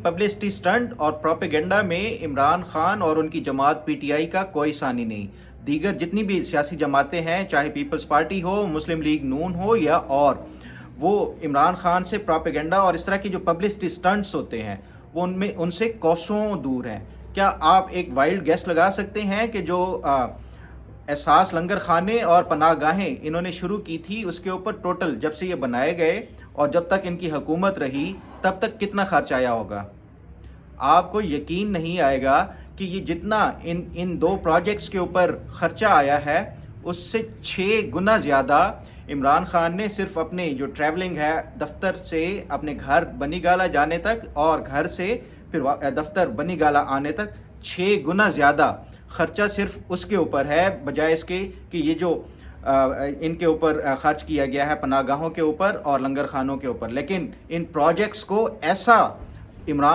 Publicity stent اور propaganda میں عمران خان اور ان کی جماعت پی ٹی آئی کا کوئی ثانی نہیں. دیگر جتنی بھی سیاسی جماعتیں ہیں، چاہے پیپلز پارٹی ہو، مسلم لیگ نون ہو یا اور، وہ عمران خان سے پروپیگنڈا اور اس طرح کی جو پبلسٹی سٹنٹس ہوتے ہیں وہ ان سے کوسوں دور ہیں. کیا آپ ایک وائلڈ گیس لگا سکتے ہیں کہ جو احساس لنگر خانے اور پناہ گاہیں انہوں نے شروع کی تھی، اس کے اوپر ٹوٹل جب سے یہ بنائے گئے اور جب تک ان کی حکومت رہی تب تک کتنا خرچ آیا ہوگا؟ آپ کو یقین نہیں آئے گا کہ یہ جتنا ان دو پروجیکٹس کے اوپر خرچہ آیا ہے اس سے 6 گنا زیادہ عمران خان نے صرف اپنے جو ٹریولنگ ہے دفتر سے اپنے گھر بنی گالہ جانے تک اور گھر سے پھر دفتر بنی گالہ آنے تک 6 گنا زیادہ خرچہ صرف اس کے اوپر ہے، بجائے اس کے کہ یہ جو ان کے اوپر خرچ کیا گیا ہے پناہ گاہوں کے اوپر اور لنگر خانوں کے اوپر. لیکن ان پروجیکٹس کو ایسا عمران